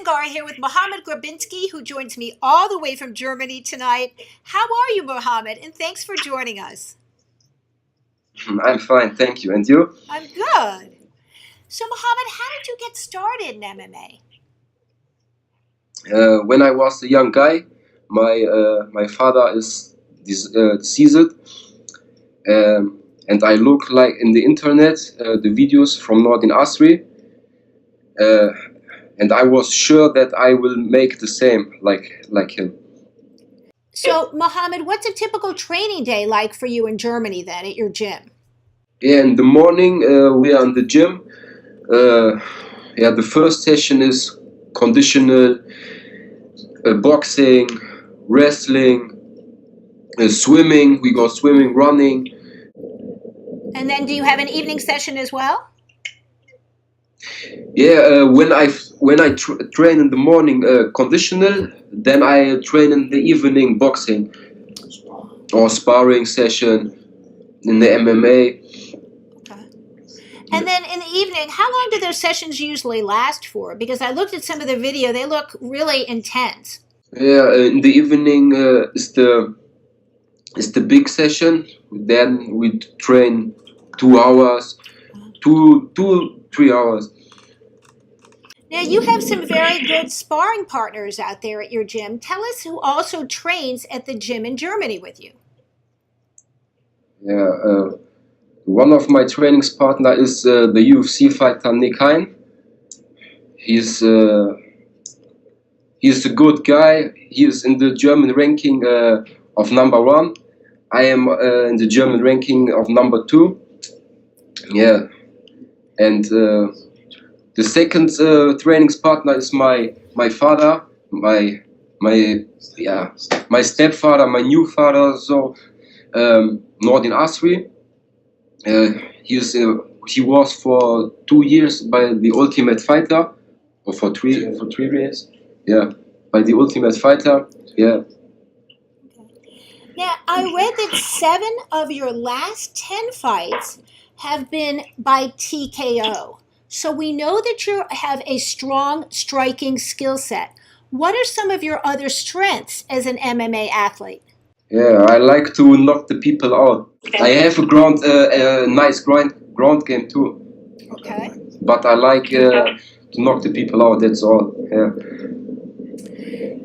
Cingari here with Mohamed Grabinski, who joins me all the way from Germany tonight. How are you, Mohamed? And thanks for joining us. I'm fine, thank you. And you? I'm good. So, Mohamed, how did you get started in MMA? When I was a young guy, my father is deceased, and I look like in the internet the videos from Nordin Asrih, and I was sure that I will make the same like him. So, Mohamed, what's a typical training day like for you in Germany then at your gym? Yeah, in the morning we are in the gym. The first session is conditional, boxing, wrestling, swimming. We go swimming, running. And then do you have an evening session as well? Yeah, when I train in the morning conditional, then I train in the evening boxing or sparring session in the MMA. And then in the evening, how long do those sessions usually last for? Because I looked at some of the video, they look really intense. Yeah, in the evening is the big session. Then we train 2 hours, 3 hours. Now, you have some very good sparring partners out there at your gym. Tell us who also trains at the gym in Germany with you. Yeah, one of my training partner is the UFC fighter Nick Hein. He's a good guy. He is in the German ranking of number 1. I am in the German ranking of number 2. Yeah, and the second training partner is my father, my stepfather, my new father. So Nordin Asrih. He was for 2 years by the Ultimate Fighter, or for three years. Yeah, by the Ultimate Fighter. Yeah. Now, I read that 7 of your last 10 fights have been by TKO. So we know that you have a strong striking skill set. What are some of your other strengths as an MMA athlete? Yeah, I like to knock the people out. I have a nice ground game too. Okay. But I like to knock the people out. That's all. Yeah.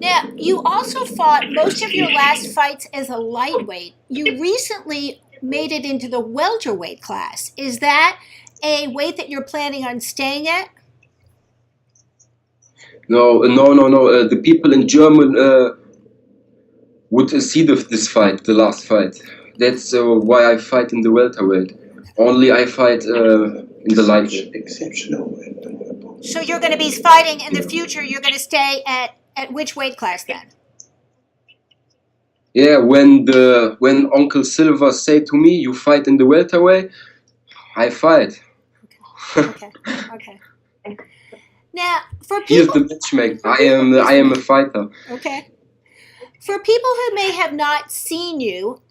Now, you also fought most of your last fights as a lightweight. You recently made it into the welterweight class. Is that a weight that you're planning on staying at? No. The people in Germany would see this fight, the last fight. That's why I fight in the welterweight. Only I fight in the lightweight. Exceptional. So you're going to be fighting in the future. You're going to stay at which weight class then? Yeah, when Uncle Silver say to me, "You fight in the welterweight," I fight. Okay. Now, for people, he is the matchmaker. I am a fighter. Okay. For people who may have not seen you,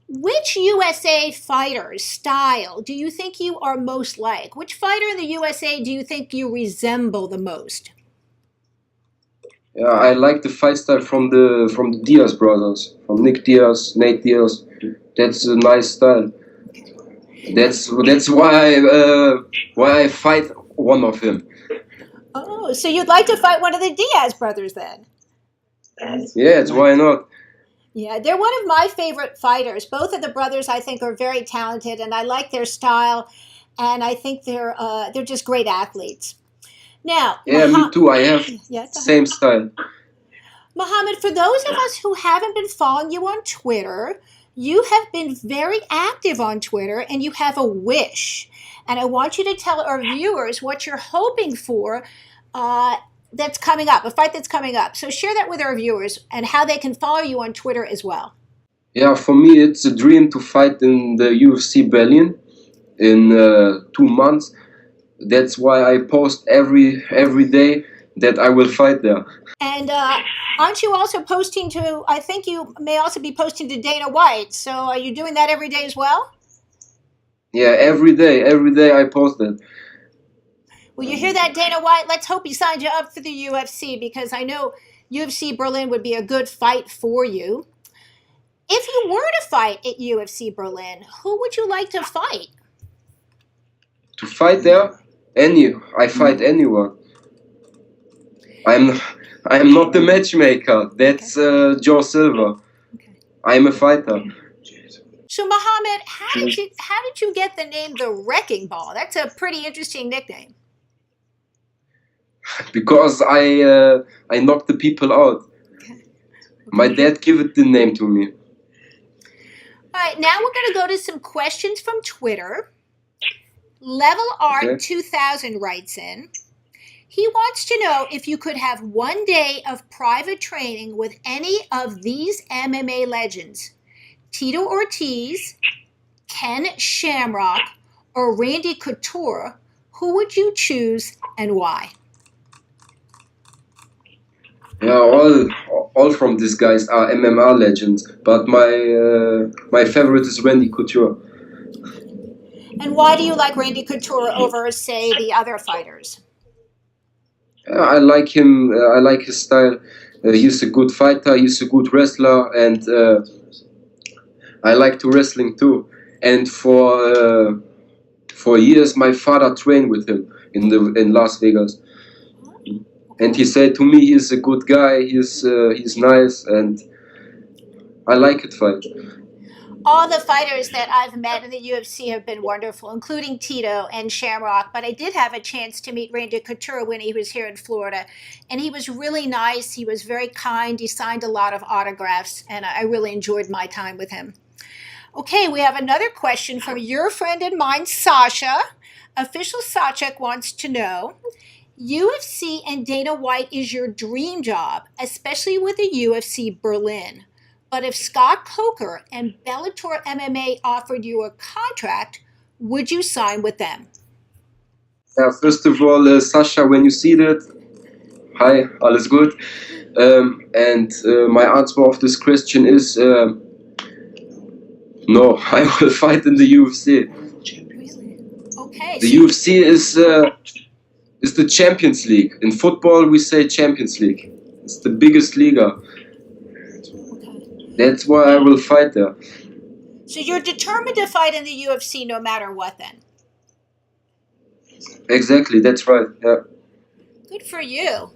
which USA fighter's style do you think you are most like? Which fighter in the USA do you think you resemble the most? Yeah, I like the fight style from the Diaz Brothers, from Nick Diaz, Nate Diaz. That's a nice style. That's why I fight one of him. Oh, so you'd like to fight one of the Diaz brothers then? Yes, why not? Yeah, they're one of my favorite fighters. Both of the brothers, I think, are very talented, and I like their style, and I think they're just great athletes. Now, yeah, me too. I have same style. Mohamed, for those of us who haven't been following you on Twitter, you have been very active on Twitter, and you have a wish. And I want you to tell our viewers what you're hoping for that's coming up, a fight that's coming up. So share that with our viewers and how they can follow you on Twitter as well. Yeah, for me, it's a dream to fight in the UFC Berlin in 2 months. That's why I post every day that I will fight there. And aren't you also posting to, I think you may also be posting to Dana White. So are you doing that every day as well? Yeah, every day I post that. Well, you hear that, Dana White? Let's hope he signed you up for the UFC, because I know UFC Berlin would be a good fight for you. If you were to fight at UFC Berlin, who would you like to fight? To fight there? I fight anyone. I'm not the matchmaker. That's Joe Silva. Okay. I'm a fighter. So, Mohammed, how did you get the name the Wrecking Ball? That's a pretty interesting nickname. Because I knock the people out. Okay. My dad gave it the name to me. All right, now we're going to go to some questions from Twitter. Level Art 2000 writes in. He wants to know if you could have one day of private training with any of these MMA legends: Tito Ortiz, Ken Shamrock, or Randy Couture. Who would you choose and why? Yeah, all from these guys are MMA legends, but my favorite is Randy Couture. And why do you like Randy Couture over, say, the other fighters? I like him. I like his style. He's a good fighter. He's a good wrestler, and I like to wrestling too. And for years, my father trained with him in Las Vegas. And he said to me, he's a good guy, he's nice, and I like it fight. All the fighters that I've met in the UFC have been wonderful, including Tito and Shamrock. But I did have a chance to meet Randy Couture when he was here in Florida. And he was really nice. He was very kind. He signed a lot of autographs. And I really enjoyed my time with him. Okay, we have another question from your friend and mine, Sasha. Official Sachek wants to know, UFC and Dana White is your dream job, especially with the UFC Berlin. But if Scott Coker and Bellator MMA offered you a contract, would you sign with them? First of all, Sasha, when you see that, hi, alles gut. And my answer of this question is, no, I will fight in the UFC. Really? Okay. The UFC is the Champions League. In football, we say Champions League. It's the biggest liga. That's why I will fight there. So you're determined to fight in the UFC no matter what, then? Exactly, that's right. Yeah. Good for you. All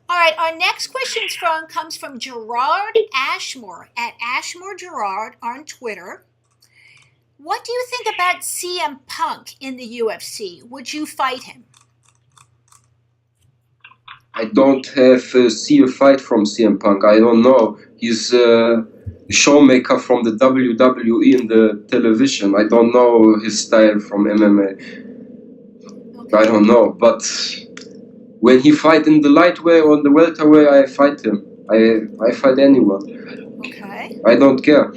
right, our next question comes from Gerard Ashmore at Ashmore Gerard on Twitter. What do you think about CM Punk in the UFC? Would you fight him? I don't have see a fight from CM Punk. I don't know. He's a showmaker from the WWE in the television. I don't know his style from MMA. Okay. I don't know. But when he fight in the lightweight or the welterweight, I fight him. I fight anyone. Okay. I don't care.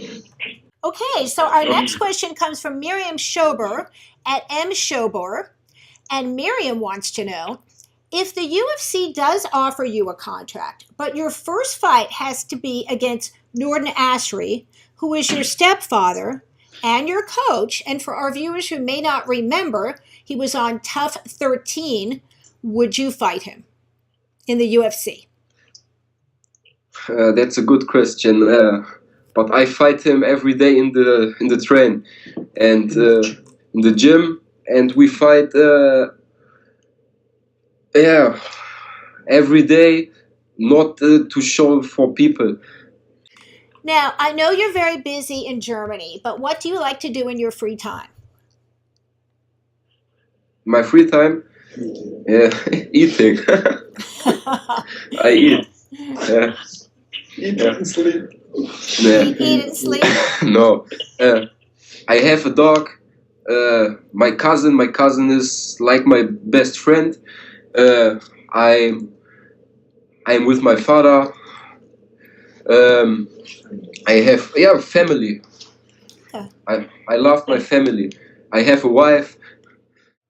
Okay, so our next question comes from Miriam Schober at M. Schober. And Miriam wants to know, if the UFC does offer you a contract, but your first fight has to be against Nordin Asrih, who is your stepfather and your coach, and for our viewers who may not remember, he was on Tough 13, would you fight him in the UFC? That's a good question. But I fight him every day in the train and in the gym, and we fight every day, not to show for people. Now, I know you're very busy in Germany, but what do you like to do in your free time? My free time? Yeah, eating. I eat. Yeah. Eat and sleep. Yeah. Eat and sleep? No. I have a dog. My cousin is like my best friend. I'm with my father. I have family. Okay. I love my family. I have a wife.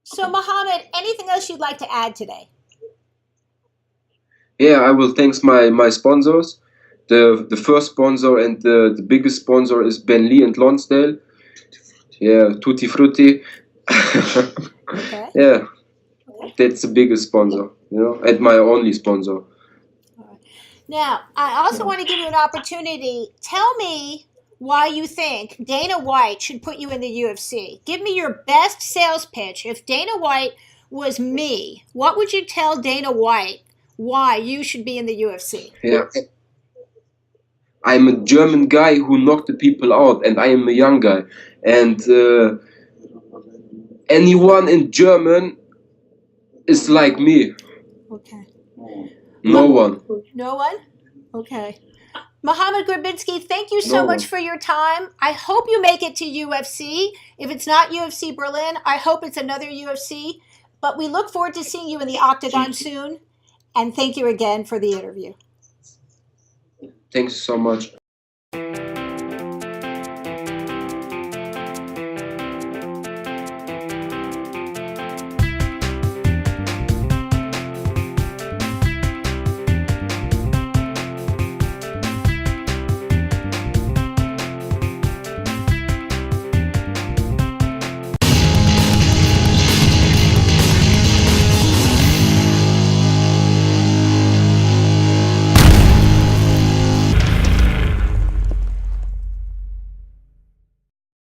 So, Mohammed, anything else you'd like to add today? Yeah, I will thank my sponsors. The first sponsor and the biggest sponsor is Ben Lee and Lonsdale. Yeah, Tutti Frutti. Okay. Yeah. that's the biggest sponsor, you know, and my only sponsor. Now, I also want to give you an opportunity. Tell me why you think Dana White should put you in the UFC. Give me your best sales pitch. If Dana White was me, what would you tell Dana White why you should be in the UFC? Yeah. I'm a German guy who knocked the people out, and I am a young guy. And anyone in German is like me. Okay. No one. No one? Okay. Mohamed Grabinski, thank you so No much one. for your time. I hope you make it to UFC. If it's not UFC Berlin, I hope it's another UFC. But we look forward to seeing you in the octagon soon. And thank you again for the interview. Thanks so much.